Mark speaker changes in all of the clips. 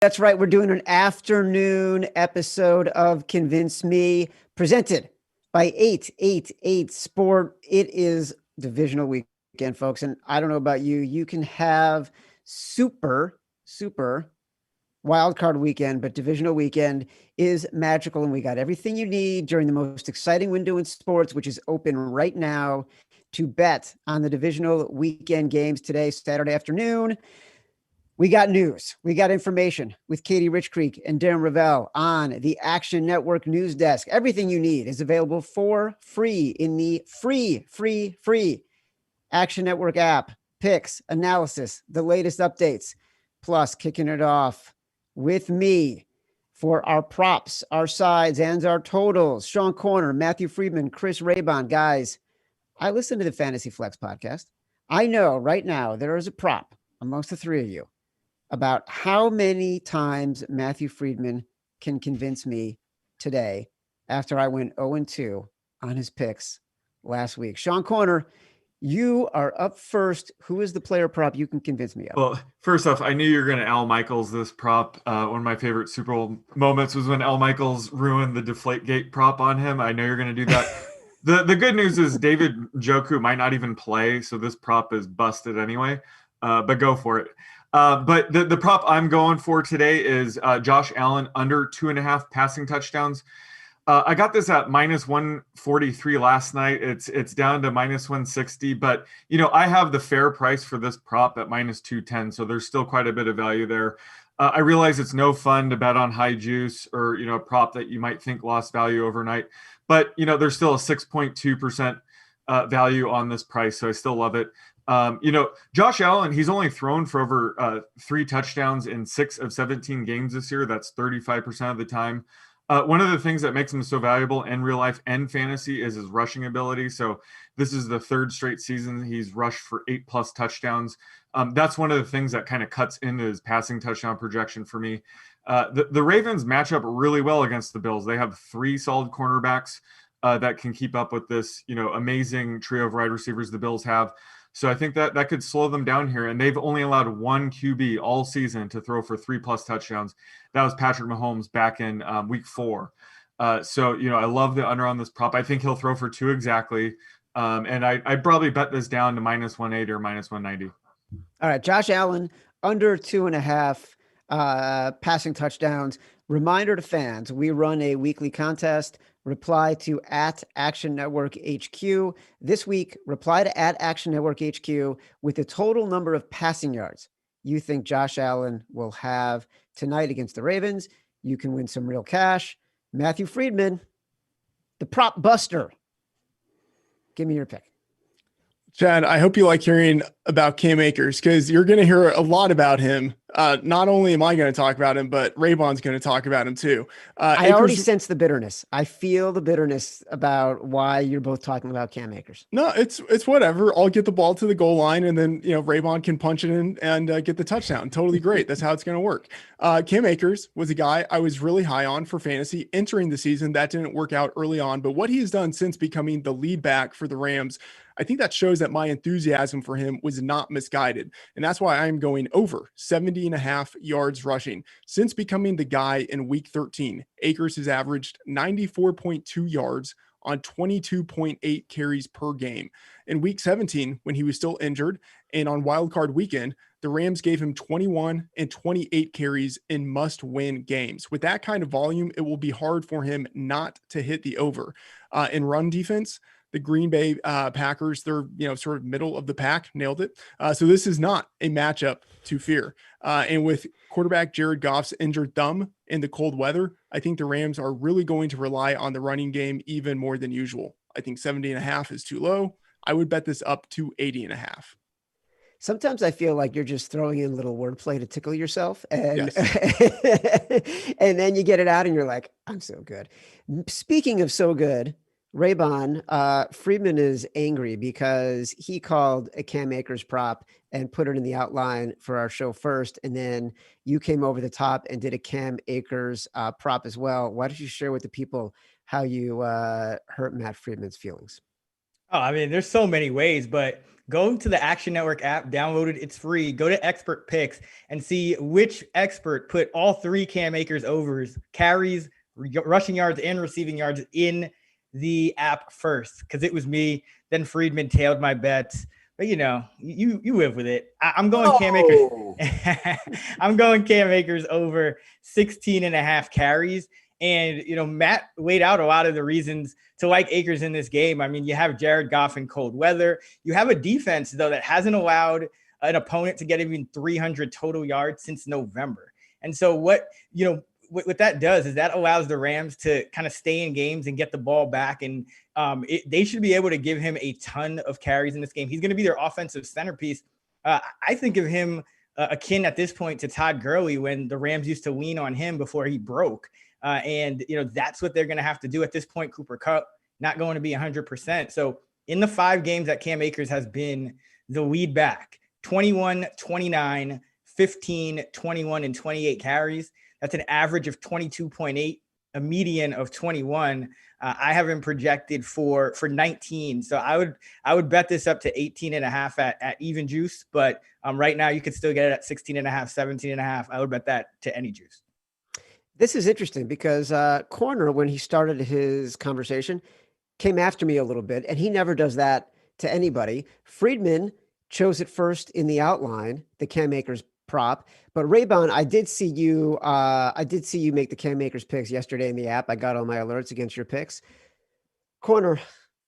Speaker 1: That's right. We're doing an afternoon episode of Convince Me, presented by 888 Sport. It is divisional weekend, folks. And I don't know about you. You can have super wild card weekend, but divisional weekend is magical. And we got everything you need during the most exciting window in sports, which is open right now to bet on the divisional weekend games today, Saturday afternoon. We got news. We got information with Katie Richcreek and Darren Ravel on the Action Network news desk. Everything you need is available for free in the free Action Network app. Picks, analysis, the latest updates, plus kicking it off with me for our props, our sides, and our totals. Sean Corner, Matthew Friedman, Chris Raybon. Guys, I listen to the Fantasy Flex podcast. I know right now there is a prop amongst the three of you about how many times Matthew Friedman can convince me today after I went 0-2 on his picks last week. Sean Corner, you are up first. Who is the player prop you can convince me of?
Speaker 2: Well, first off, I knew you were going to Al Michaels this prop. One of my favorite Super Bowl moments was when Al Michaels ruined the Deflategate prop on him. I know you're going to do that. The good news is David Njoku might not even play, so this prop is busted anyway, but go for it. But the prop I'm going for today is Josh Allen under 2.5 passing touchdowns. I got this at minus 143 last night. It's down to minus 160, but I have the fair price for this prop at minus 210, so there's still quite a bit of value there. I realize it's no fun to bet on high juice or a prop that you might think lost value overnight, but there's still a 6.2% value on this price, so I still love it. Josh Allen, he's only thrown for over 3 touchdowns in 6 of 17 games this year. That's 35% of the time. One of the things that makes him so valuable in real life and fantasy is his rushing ability. So this is the 3rd straight season he's rushed for 8+ touchdowns. That's one of the things that kind of cuts into his passing touchdown projection for me. The Ravens match up really well against the Bills. They have 3 solid cornerbacks that can keep up with this, amazing trio of wide receivers the Bills have. So I think that could slow them down here. And they've only allowed 1 QB all season to throw for 3+ touchdowns. That was Patrick Mahomes back in week 4. So I love the under on this prop. I think he'll throw for 2 exactly. And I'd probably bet this down to minus 180 or minus 190.
Speaker 1: All right. Josh Allen under 2.5 passing touchdowns. Reminder to fans, we run a weekly contest. Reply to @Action Network HQ. This week, reply to @Action Network HQ with the total number of passing yards you think Josh Allen will have tonight against the Ravens. You can win some real cash. Matthew Friedman, the prop buster. Give me your pick.
Speaker 3: Chad, I hope you like hearing about Cam Akers because you're going to hear a lot about him. Not only am I going to talk about him, but Raybon's going to talk about him too.
Speaker 1: I already sense the bitterness. I feel the bitterness about why you're both talking about Cam Akers.
Speaker 3: No, it's whatever. I'll get the ball to the goal line and then, Raybon can punch it in and get the touchdown. Totally great. That's how it's going to work. Cam Akers was a guy I was really high on for fantasy entering the season. That didn't work out early on, but what he has done since becoming the lead back for the Rams, I think that shows that my enthusiasm for him was not misguided. And that's why I'm going over 70.5 yards rushing. Since becoming the guy in week 13, Akers has averaged 94.2 yards on 22.8 carries per game. In week 17, when he was still injured, and on wildcard weekend, the Rams gave him 21 and 28 carries in must-win games. With that kind of volume, it will be hard for him not to hit the over. In run defense, the Green Bay Packers, they're sort of middle of the pack, nailed it. So this is not a matchup to fear. And with quarterback Jared Goff's injured thumb in the cold weather, I think the Rams are really going to rely on the running game even more than usual. I think 70.5 is too low. I would bet this up to 80.5.
Speaker 1: Sometimes I feel like you're just throwing in a little wordplay to tickle yourself, and
Speaker 3: yes.
Speaker 1: And then you get it out and you're like, I'm so good. Speaking of so good, Raybon, Friedman is angry because he called a Cam Akers prop and put it in the outline for our show first. And then you came over the top and did a Cam Akers prop as well. Why don't you share with the people how you hurt Matt Friedman's feelings?
Speaker 4: Oh, I mean, there's so many ways, but go to the Action Network app, download it. It's free. Go to expert picks and see which expert put all three Cam Akers overs, carries, rushing yards, and receiving yards in the app first. Because it was me. Then Friedman tailed my bets. But you live with it. I'm going Cam Akers. I'm going Cam Akers over 16 and a half carries. And, Matt laid out a lot of the reasons to like Akers in this game. I mean, you have Jared Goff in cold weather. You have a defense, though, that hasn't allowed an opponent to get even 300 total yards since November. And so what that does is that allows the Rams to kind of stay in games and get the ball back. And they should be able to give him a ton of carries in this game. He's going to be their offensive centerpiece. I think of him akin at this point to Todd Gurley when the Rams used to lean on him before he broke. And that's what they're going to have to do at this point. Cooper Kupp not going to be 100%. So in the 5 games that Cam Akers has been the lead back, 21, 29, 15, 21, and 28 carries. That's an average of 22.8, a median of 21. I have him projected for 19. So I would bet this up to 18 and a half at even juice. But right now you could still get it at 16 and a half, 17 and a half. I would bet that to any juice.
Speaker 1: This is interesting because Corner, when he started his conversation, came after me a little bit, and he never does that to anybody. Friedman chose it first in the outline, the Cam Akers prop. But Raybon, I did see you make the Cam Akers picks yesterday in the app. I got all my alerts against your picks. Corner,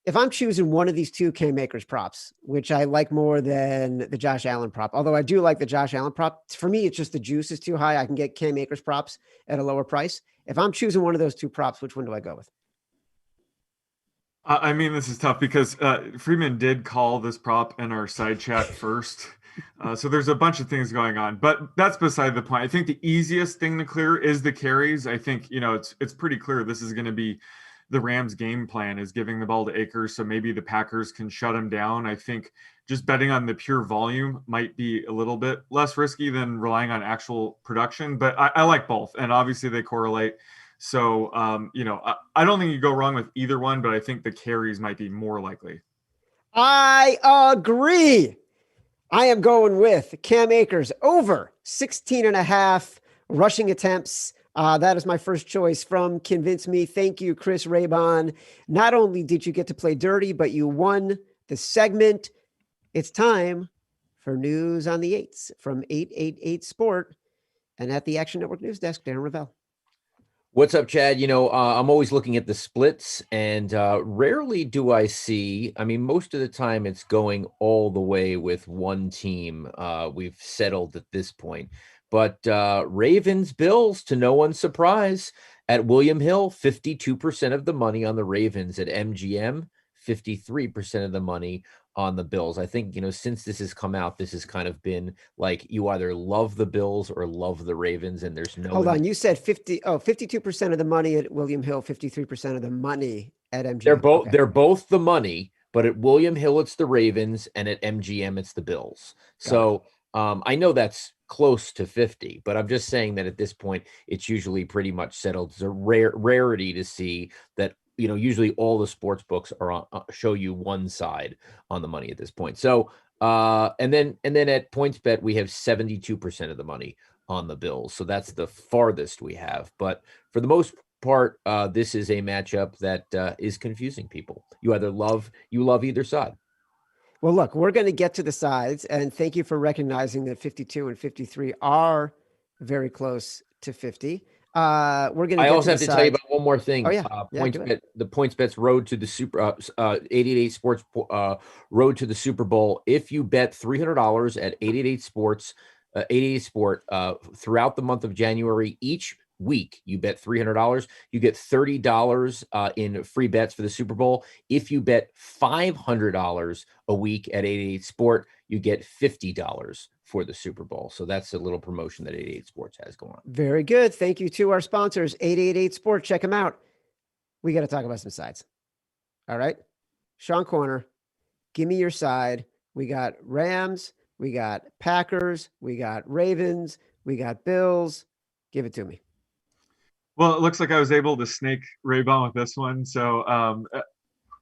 Speaker 1: if I'm choosing one of these two Cam Akers props, which I like more than the Josh Allen prop, although I do like the Josh Allen prop, for me, it's just the juice is too high. I can get Cam Akers props at a lower price. If I'm choosing one of those two props, which one do I go with?
Speaker 2: I mean, this is tough because Freeman did call this prop in our side chat first. So there's a bunch of things going on, but that's beside the point. I think the easiest thing to clear is the carries. I think, it's pretty clear this is going to be the Rams game plan is giving the ball to Akers. So maybe the Packers can shut him down. I think just betting on the pure volume might be a little bit less risky than relying on actual production, but I like both. And obviously they correlate. So, I don't think you go wrong with either one, but I think the carries might be more likely.
Speaker 1: I agree. I am going with Cam Akers over 16 and a half rushing attempts. That is my first choice from Convince Me. Thank you, Chris Raybon. Not only did you get to play dirty, but you won the segment. It's time for news on the 8s from 888 Sport. And at the Action Network News Desk, Darren Ravel.
Speaker 5: What's up, Chad? I'm always looking at the splits, and rarely do I see, most of the time it's going all the way with one team. We've settled at this point. But Ravens, Bills, to no one's surprise, at William Hill, 52% of the money on the Ravens. At MGM, 53% of the money on the Bills. I think, since this has come out, this has kind of been like you either love the Bills or love the Ravens, and there's no...
Speaker 1: Hold on, you said 52% of the money at William Hill, 53% of the money at MGM.
Speaker 5: They're both the money, but at William Hill, it's the Ravens, and at MGM, it's the Bills. So I know that's close to 50, but I'm just saying that at this point, it's usually pretty much settled. It's a rarity to see that. Usually all the sports books are on, show you one side on the money at this point. So, and then at PointsBet, we have 72% of the money on the Bills. So that's the farthest we have. But for the most part, this is a matchup that is confusing people. You love either side.
Speaker 1: Well, look, we're going to get to the sides, and thank you for recognizing that 52 and 53 are very close to 50. We're going to.
Speaker 5: I also have to tell you about one more thing.
Speaker 1: Oh yeah,
Speaker 5: the PointsBet's road to the 888 Sports road to the Super Bowl. If you bet $300 at 888 Sports, 888 Sport throughout the month of January, each week you bet $300, you get $30 in free bets for the Super Bowl. If you bet $500 a week at 888 Sport, you get $50 for the Super Bowl. So that's a little promotion that 888 Sports has going on.
Speaker 1: Very good. Thank you to our sponsors, 888 Sport. Check them out. We got to talk about some sides. All right. Sean Corner, give me your side. We got Rams, we got Packers, we got Ravens, we got Bills. Give it to me.
Speaker 2: Well, it looks like I was able to snake Raybon with this one. So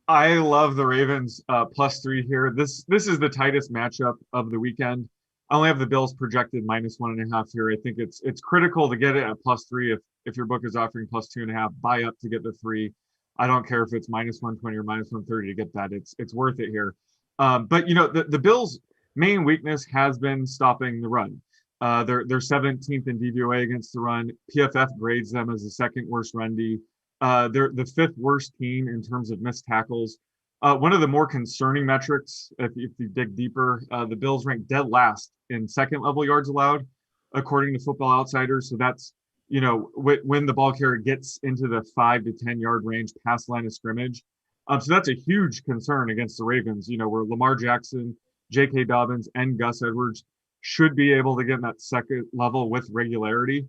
Speaker 2: I love the Ravens +3 here. This is the tightest matchup of the weekend. I only have the Bills projected -1.5 here. I think it's critical to get it at +3. If your book is offering +2.5, buy up to get the 3. I don't care if it's -120 or -130 to get that. It's worth it here. But the Bills' main weakness has been stopping the run. They're 17th in DVOA against the run. PFF grades them as the second worst run D. They're the 5th worst team in terms of missed tackles. One of the more concerning metrics, if you dig deeper, the Bills rank dead last in second level yards allowed, according to Football Outsiders. So that's, when the ball carrier gets into the 5 to 10 yard range past line of scrimmage. So that's a huge concern against the Ravens, where Lamar Jackson, J.K. Dobbins, and Gus Edwards should be able to get in that second level with regularity.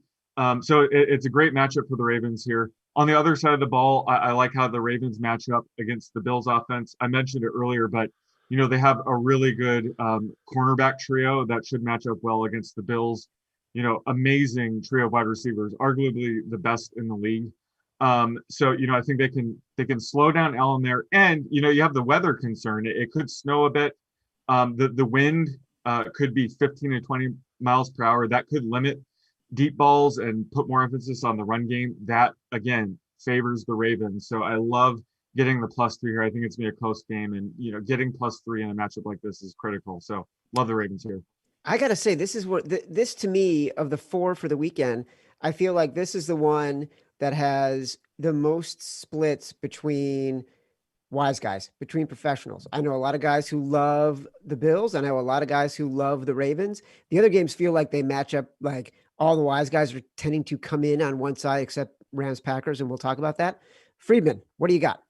Speaker 2: So it's a great matchup for the Ravens here. On the other side of the ball, I like how the Ravens match up against the Bills offense. I mentioned it earlier, but they have a really good cornerback trio that should match up well against the Bills. Amazing trio of wide receivers, arguably the best in the league. So I think they can slow down Allen there, and you have the weather concern. It could snow a bit. The wind could be 15 to 20 miles per hour. That could limit deep balls and put more emphasis on the run game. That again favors the Ravens. So I love getting the +3 here. I think it's gonna be a close game, and getting +3 in a matchup like this is critical. So love the Ravens here.
Speaker 1: I gotta say, this is what this to me of the 4 for the weekend. I feel like this is the one that has the most splits between wise guys, between professionals. I know a lot of guys who love the Bills. I know a lot of guys who love the Ravens. The other games feel like they match up, like all the wise guys are tending to come in on one side, except Rams Packers, and we'll talk about that. Friedman, what do you got?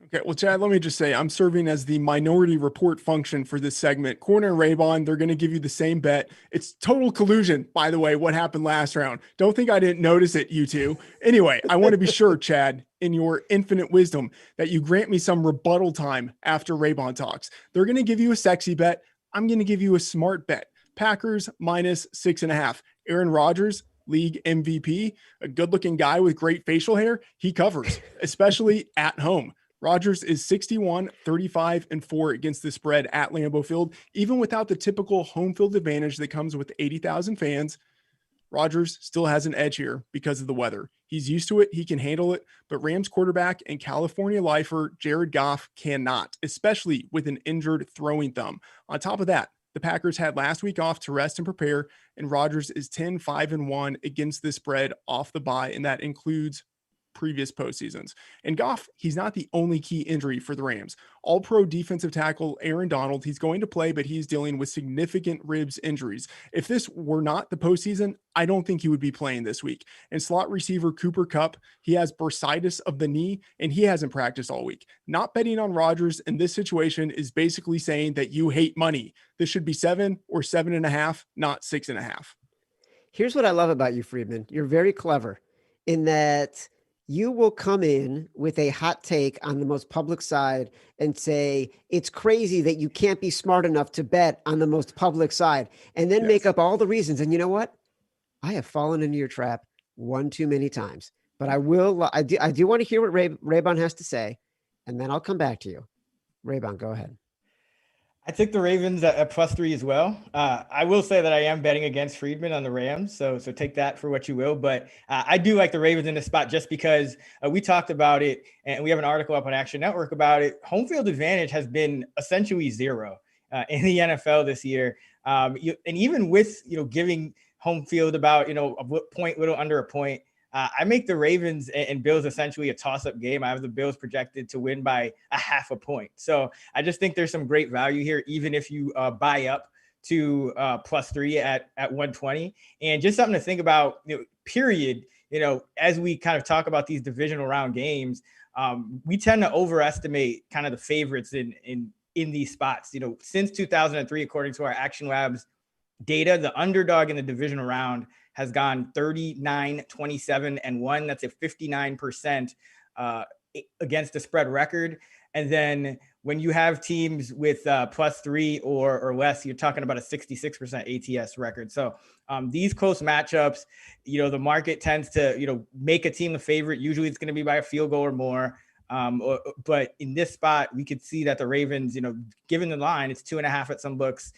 Speaker 3: Okay, well, Chad, let me just say I'm serving as the minority report function for this segment. Corner and Raybon, they're going to give you the same bet. It's total collusion, by the way, what happened last round. Don't think I didn't notice it, you two. Anyway, I want to be sure, Chad, in your infinite wisdom, that you grant me some rebuttal time after Raybon talks. They're going to give you a sexy bet. I'm going to give you a smart bet. Packers -6.5. Aaron Rodgers, league MVP, a good-looking guy with great facial hair. He covers, especially at home. Rodgers is 61, 35, and 4 against the spread at Lambeau Field, even without the typical home field advantage that comes with 80,000 fans. Rodgers still has an edge here because of the weather. He's used to it. He can handle it. But Rams quarterback and California lifer Jared Goff cannot, especially with an injured throwing thumb. On top of that, the Packers had last week off to rest and prepare, and Rodgers is 10-5-1 against the spread off the bye, and that includes previous postseasons. And Goff, he's not the only key injury for the Rams. All-pro defensive tackle Aaron Donald, he's going to play, but he's dealing with significant ribs injuries. If this were not the postseason, I don't think he would be playing this week. And slot receiver Cooper Kupp, he has bursitis of the knee, and he hasn't practiced all week. Not betting on Rodgers in this situation is basically saying that you hate money. This should be 7 or 7.5, not 6.5.
Speaker 1: Here's what I love about you, Friedman. You're very clever in that you will come in with a hot take on the most public side and say, it's crazy that you can't be smart enough to bet on the most public side, and then make up all the reasons. And you know what? I have fallen into your trap one too many times, but I do want to hear what Raybon has to say, and then I'll come back to you. Raybon, go ahead.
Speaker 4: I took the Ravens at +3 as well. I will say that I am betting against Friedman on the Rams, so take that for what you will. But I do like the Ravens in this spot just because we talked about it, and we have an article up on Action Network about it. Home field advantage has been essentially zero in the NFL this year, and even with giving home field about a point, little under a point. I make the Ravens and Bills essentially a toss-up game. I have the Bills projected to win by 0.5 point. So I just think there's some great value here, even if you buy up to +3 at 120. And just something to think about, period, as we kind of talk about these divisional round games, we tend to overestimate kind of the favorites in these spots. Since 2003, according to our Action Labs data, the underdog in the divisional round has gone 39, 27, and 1. That's a 59% against the spread record. And then when you have teams with +3 or less, you're talking about a 66% ATS record. So these close matchups, the market tends to, make a team the favorite. Usually it's going to be by a field goal or more. But in this spot, we could see that the Ravens, given the line, it's 2.5 at some books.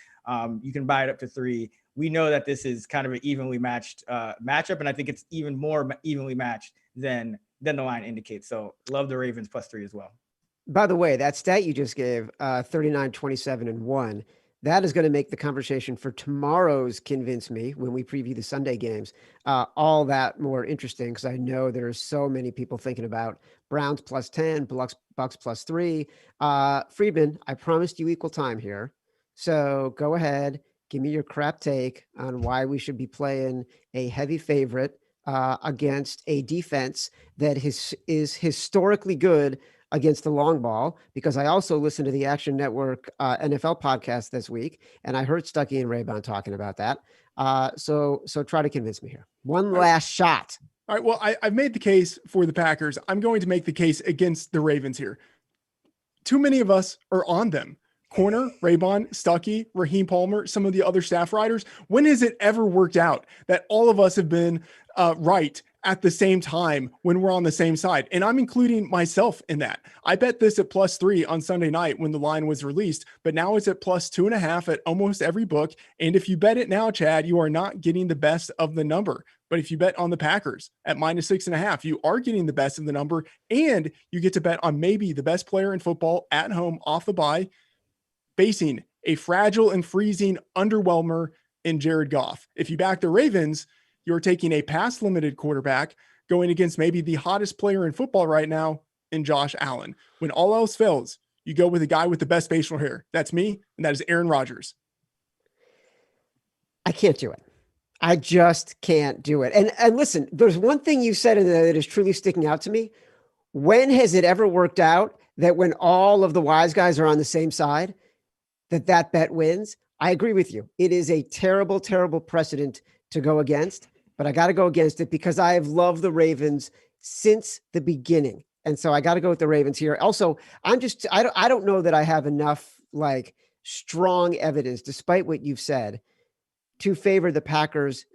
Speaker 4: You can buy it up to 3. We know that this is kind of an evenly matched matchup, and I think it's even more evenly matched than the line indicates. So love the Ravens +3 as well.
Speaker 1: By the way, that stat you just gave, 39, 27, and 1, that is going to make the conversation for tomorrow's Convince Me, when we preview the Sunday games, all that more interesting, because I know there's so many people thinking about Browns +10, Bucks +3. Friedman, I promised you equal time here. So go ahead, give me your crap take on why we should be playing a heavy favorite against a defense that is historically good against the long ball, because I also listened to the Action Network NFL podcast this week, and I heard Stuckey and Raybon talking about that. So try to convince me here. One last shot.
Speaker 3: All right. Well, I've made the case for the Packers. I'm going to make the case against the Ravens here. Too many of us are on them. Corner, Raybon, Stuckey, Raheem Palmer, some of the other staff writers. When has it ever worked out that all of us have been right at the same time when we're on the same side? And I'm including myself in that. I bet this at +3 on Sunday night when the line was released, but now it's at +2.5 at almost every book. And if you bet it now, Chad, you are not getting the best of the number. But if you bet on the Packers at -6.5, you are getting the best of the number, and you get to bet on maybe the best player in football at home off the bye, facing a fragile and freezing underwhelmer in Jared Goff. If you back the Ravens, you're taking a pass limited quarterback going against maybe the hottest player in football right now in Josh Allen. When all else fails, you go with a guy with the best facial hair. That's me, and that is Aaron Rodgers.
Speaker 1: I can't do it. I just can't do it. And listen, there's one thing you said in there that is truly sticking out to me. When has it ever worked out that when all of the wise guys are on the same side, that bet wins? I agree with you. It is a terrible, terrible precedent to go against, but I got to go against it because I have loved the Ravens since the beginning. And so I got to go with the Ravens here. Also, I don't know that I have enough strong evidence, despite what you've said, to favor the Packers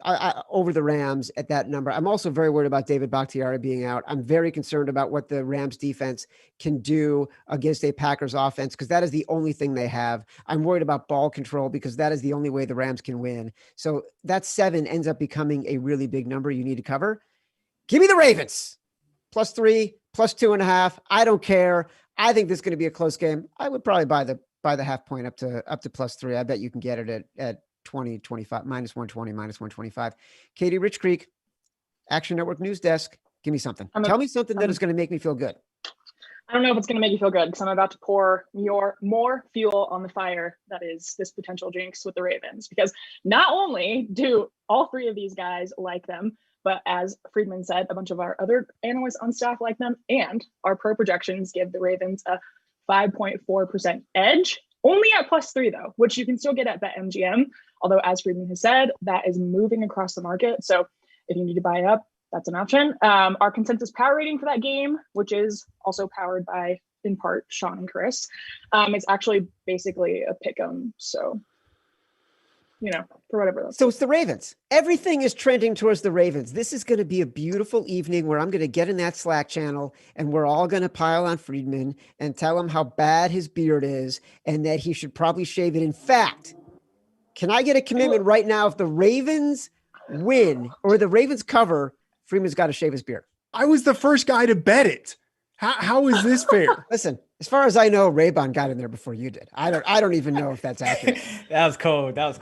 Speaker 1: over the Rams at that number. I'm also very worried about David Bakhtiari being out. I'm very concerned about what the Rams defense can do against a Packers offense, because that is the only thing they have. I'm worried about ball control because that is the only way the Rams can win. So that 7 ends up becoming a really big number you need to cover. Give me the Ravens. +3, +2.5. I don't care. I think this is going to be a close game. I would probably buy the half point up to +3. I bet you can get it at 20, 25, -120, -125. Katie Rich Creek, Action Network News Desk. Give me something. Tell me something that is going to make me feel good.
Speaker 6: I don't know if it's going to make you feel good, because I'm about to pour more fuel on the fire that is this potential jinx with the Ravens. Because not only do all 3 of these guys like them, but as Friedman said, a bunch of our other analysts on staff like them, and our pro projections give the Ravens a 5.4% edge. Only at +3 though, which you can still get at BetMGM. Although, as Friedman has said, that is moving across the market. So if you need to buy up, that's an option. Our consensus power rating for that game, which is also powered by, in part, Sean and Chris, is actually basically a pick 'em. So, for whatever that's.
Speaker 1: So it's the Ravens. Everything is trending towards the Ravens. This is going to be a beautiful evening where I'm going to get in that Slack channel and we're all going to pile on Friedman and tell him how bad his beard is and that he should probably shave it. In fact, can I get a commitment right now? If the Ravens win or the Ravens cover, Freeman's got to shave his beard.
Speaker 3: I was the first guy to bet it. How is this fair?
Speaker 1: Listen, as far as I know, Raybon got in there before you did. I don't even know if that's accurate.
Speaker 4: That was cold. Now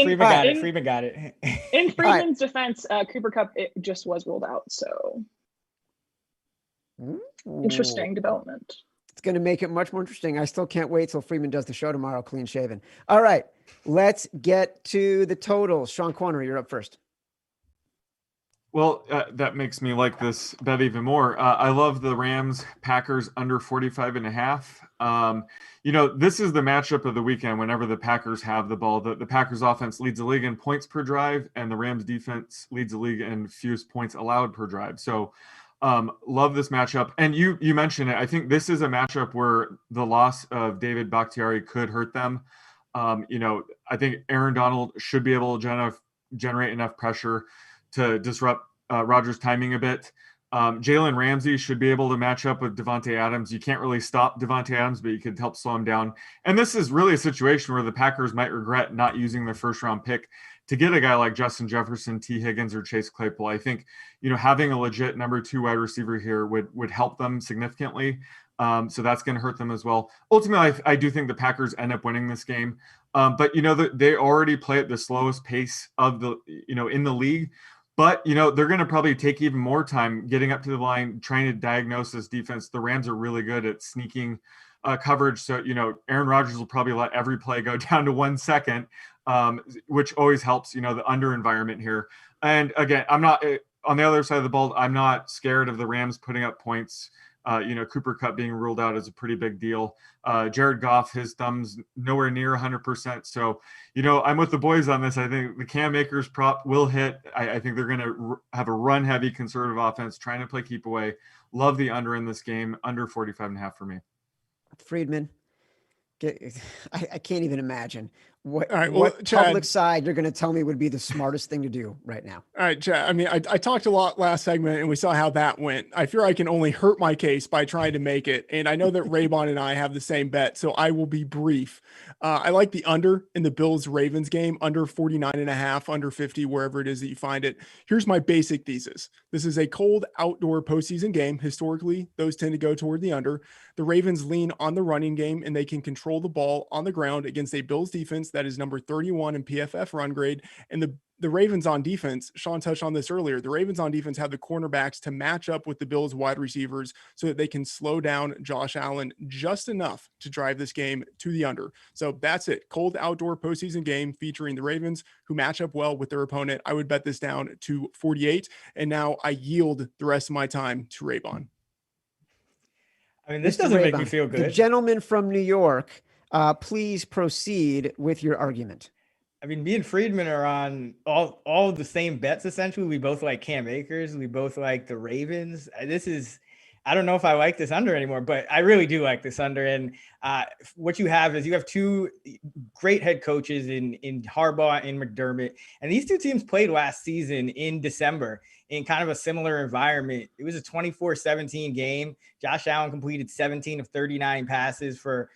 Speaker 4: Freeman got it. Freeman got it.
Speaker 6: In Freeman's defense, Cooper Kupp, it just was ruled out. So interesting development.
Speaker 1: It's going to make it much more interesting. I still can't wait till Freeman does the show tomorrow, clean shaven. All right, let's get to the totals. Sean Corner, you're up first.
Speaker 2: Well, that makes me like this bet even more. I love the Rams Packers under 45.5. This is the matchup of the weekend whenever the Packers have the ball. The Packers offense leads the league in points per drive, and the Rams defense leads the league in fewest points allowed per drive. So love this matchup. And you mentioned it. I think this is a matchup where the loss of David Bakhtiari could hurt them. I think Aaron Donald should be able to generate enough pressure to disrupt Rodgers' timing a bit. Jalen Ramsey should be able to match up with Devontae Adams. You can't really stop Devontae Adams, but you could help slow him down. And this is really a situation where the Packers might regret not using their first-round pick to get a guy like Justin Jefferson, T. Higgins, or Chase Claypool. I think, having a legit number 2 wide receiver here would help them significantly. So that's going to hurt them as well. Ultimately, I do think the Packers end up winning this game. But they already play at the slowest pace of the in the league. But they're going to probably take even more time getting up to the line, trying to diagnose this defense. The Rams are really good at sneaking coverage. So Aaron Rodgers will probably let every play go down to 1 second, which always helps. The under environment here. And again, I'm not on the other side of the ball. I'm not scared of the Rams putting up points. Cooper Kupp being ruled out is a pretty big deal. Jared Goff, his thumb's nowhere near 100%. So, I'm with the boys on this. I think the Cam Akers prop will hit. I think they're going to have a run-heavy conservative offense, trying to play keep away. Love the under in this game, under 45.5 for me.
Speaker 1: Friedman, I can't even imagine what
Speaker 3: Chad,
Speaker 1: public side you're going to tell me would be the smartest thing to do right now.
Speaker 3: All right, Chad. I mean, I talked a lot last segment and we saw how that went. I fear I can only hurt my case by trying to make it. And I know that Raybon and I have the same bet, so I will be brief. I like the under in the Bills-Ravens game, under 49.5, under 50, wherever it is that you find it. Here's my basic thesis. This is a cold outdoor postseason game. Historically, those tend to go toward the under. The Ravens lean on the running game and they can control the ball on the ground against a Bills defense that is number 31 in PFF run grade. And the Ravens on defense, Sean touched on this earlier, the Ravens on defense have the cornerbacks to match up with the Bills wide receivers so that they can slow down Josh Allen just enough to drive this game to the under. So that's it. Cold outdoor postseason game featuring the Ravens, who match up well with their opponent. I would bet this down to 48. And now I yield the rest of my time to Raybon.
Speaker 4: I mean, this
Speaker 1: Mr.
Speaker 4: doesn't make
Speaker 1: Raybon,
Speaker 4: me feel good.
Speaker 1: The gentleman from New York, please proceed with your argument.
Speaker 4: I mean, me and Friedman are on all of the same bets, essentially. We both like Cam Akers. We both like the Ravens. I don't know if I like this under anymore, but I really do like this under. And what you have is you have two great head coaches in Harbaugh and McDermott. And these two teams played last season in December in kind of a similar environment. It was a 24-17 game. Josh Allen completed 17 of 39 passes for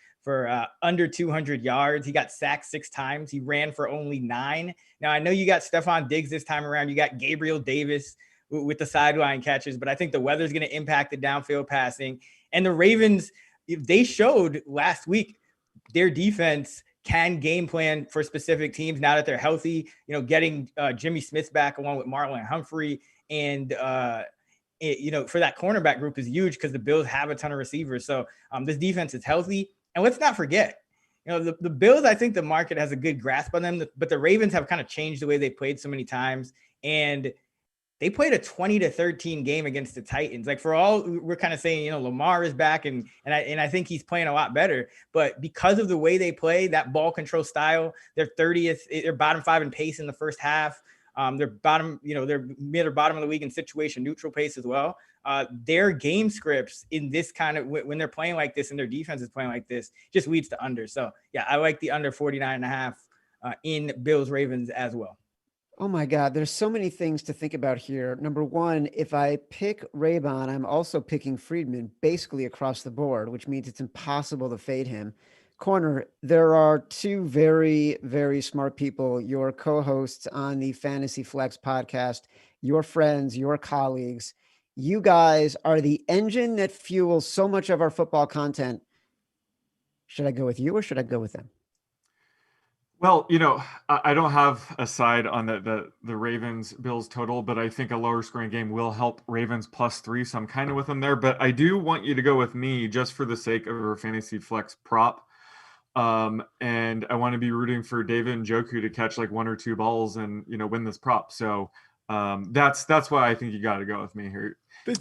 Speaker 4: under 200 yards. He got sacked 6 times. He ran for only 9. Now, I know you got Stephon Diggs this time around. You got Gabriel Davis with the sideline catches, but I think the weather's going to impact the downfield passing. And the Ravens, they showed last week their defense can game plan for specific teams now that they're healthy. Getting Jimmy Smith back along with Marlon Humphrey and for that cornerback group is huge because the Bills have a ton of receivers. So this defense is healthy. And let's not forget, the Bills, I think the market has a good grasp on them, but the Ravens have kind of changed the way they played so many times. And they played a 20-13 game against the Titans. Like, for all we're kind of saying, Lamar is back and I think he's playing a lot better, but because of the way they play, that ball control style, they're 30th, they're bottom 5 in pace in the first half. They're bottom, they're mid or bottom of the league in situation neutral pace as well. Their game scripts in this kind of, when they're playing like this and their defense is playing like this, just leads to under. So yeah, I like the under 49.5 in Bills Ravens as well.
Speaker 1: Oh my God, there's so many things to think about here. Number one, if I pick Raybon, I'm also picking Friedman basically across the board, which means it's impossible to fade him. Corner, there are two very, very smart people, your co-hosts on the Fantasy Flex podcast, your friends, your colleagues. You guys are the engine that fuels so much of our football content. Should I go with you or should I go with them?
Speaker 2: Well, I don't have a side on the Ravens Bills total, but I think a lower scoring game will help Ravens +3. So I'm kind of with them there, but I do want you to go with me just for the sake of our Fantasy Flex prop. And I want to be rooting for David Njoku to catch like 1 or 2 balls and, win this prop. So that's why I think you got to go with me here.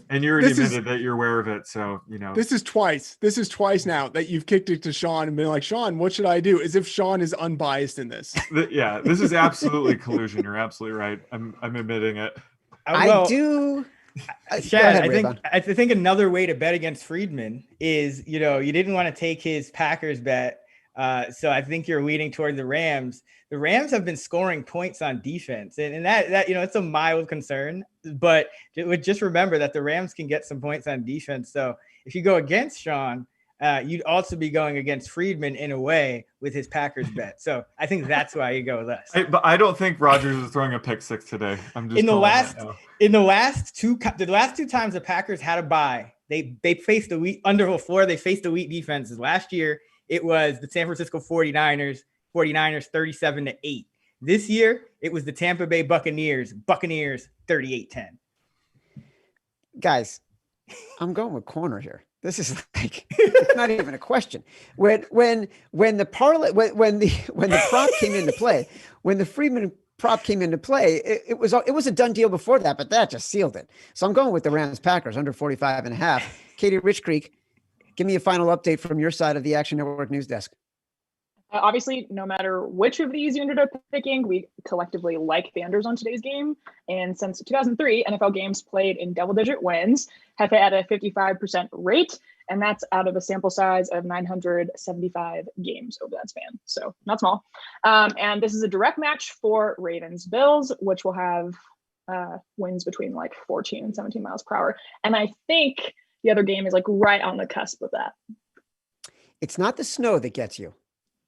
Speaker 2: And you already admitted that you're aware of it. So,
Speaker 3: This is twice now that you've kicked it to Sean and been like, Sean, what should I do? As if Sean is unbiased in this.
Speaker 2: Yeah, this is absolutely collusion. You're absolutely right. I'm admitting it.
Speaker 1: I do.
Speaker 4: Chad, I think another way to bet against Friedman is, you didn't want to take his Packers bet So I think you're leaning toward the Rams. The Rams have been scoring points on defense, and that it's a mild concern. But just remember that the Rams can get some points on defense. So if you go against Sean, you'd also be going against Friedman in a way with his Packers bet. So I think that's why you go less.
Speaker 2: But I don't think Rodgers is throwing a pick six today. I'm just
Speaker 4: in the last two times the Packers had a bye, they faced under the floor. They faced elite defenses. Last year it was the San Francisco 49ers 37-8. This year it was the Tampa Bay Buccaneers 38-10.
Speaker 1: Guys, I'm going with corner here. This is like, it's not even a question. When the prop came into play, when the Friedman prop came into play, it was a done deal before that, but that just sealed it. So I'm going with the Rams Packers under 45.5. Katie Rich Creek, give me a final update from your side of the Action Network news desk.
Speaker 6: Obviously, no matter which of these you ended up picking, we collectively like the unders on today's game. And since 2003, NFL games played in double-digit wins have had a 55% rate, and that's out of a sample size of 975 games over that span. So not small. And this is a direct match for Ravens-Bills, which will have winds between like 14 and 17 miles per hour. And I think the other game is like right on the cusp of that.
Speaker 1: It's not the snow that gets you.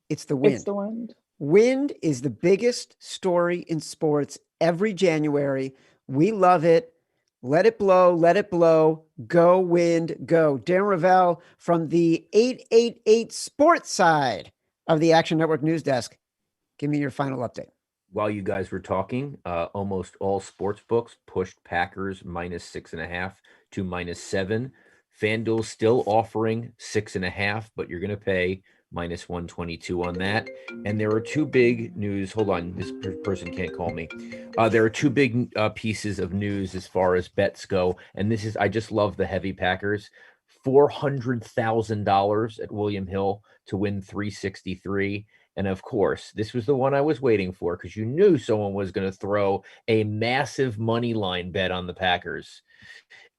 Speaker 1: It's the wind.
Speaker 6: It's the wind.
Speaker 1: Wind is the biggest story in sports every January. We love it. Let it blow. Let it blow. Go wind, go. Darren Ravel from the 888 Sport side of the Action Network news desk. Give me your final update.
Speaker 5: While you guys were talking, almost all sports books pushed Packers -6.5 to -7. FanDuel's still offering 6.5, but you're going to pay -122 on that. And there are two big news. Hold on, this person can't call me. There are two big pieces of news as far as bets go. And this is, I just love the heavy Packers. $400,000 at William Hill to win 363. And of course, this was the one I was waiting for because you knew someone was going to throw a massive money line bet on the Packers.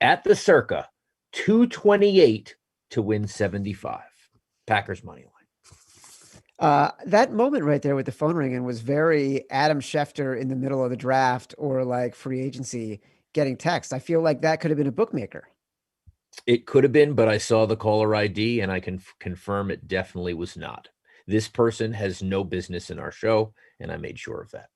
Speaker 5: At the Circa, 228 to win 75. Packers money line.
Speaker 1: That moment right there with the phone ringing was very Adam Schefter in the middle of the draft or like free agency getting text. I feel like that could have been a bookmaker.
Speaker 5: It could have been, but I saw the caller ID and I can confirm it definitely was not. This person has no business in our show, and I made sure of that.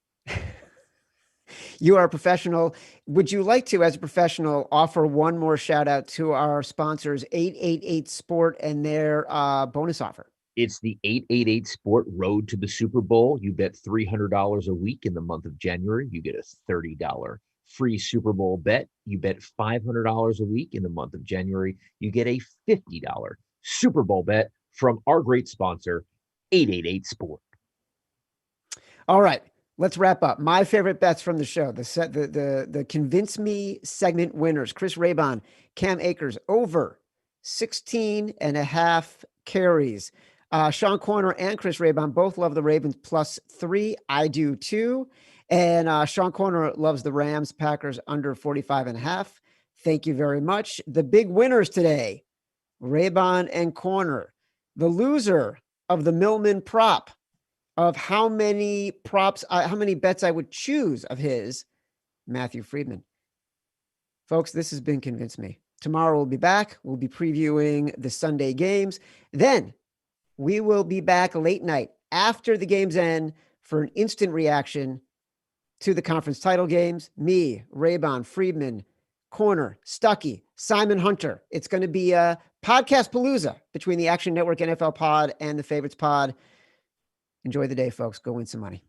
Speaker 1: You are a professional. Would you like to, as a professional, offer one more shout out to our sponsors, 888 Sport, and their bonus offer?
Speaker 5: It's the 888 Sport Road to the Super Bowl. You bet $300 a week in the month of January. You get a $30 free Super Bowl bet. You bet $500 a week in the month of January. You get a $50 Super Bowl bet from our great sponsor, 888 Sport.
Speaker 1: All right. Let's wrap up. My favorite bets from the show, the Convince Me segment winners, Chris Raybon, Cam Akers, over 16.5 carries. Sean Corner and Chris Raybon both love the Ravens +3. I do too. And Sean Corner loves the Rams Packers under 45.5. Thank you very much. The big winners today, Raybon and Corner. The loser of the Millman prop of how many bets I would choose of his, Matthew Friedman. Folks, this has been Convince Me. Tomorrow we'll be back. We'll be previewing the Sunday games. Then we will be back late night after the games end for an instant reaction to the conference title games. Me, Raybon, Friedman, Corner, Stuckey, Simon Hunter. It's going to be a podcast palooza between the Action Network NFL pod and the Favorites pod. Enjoy the day, folks. Go win some money.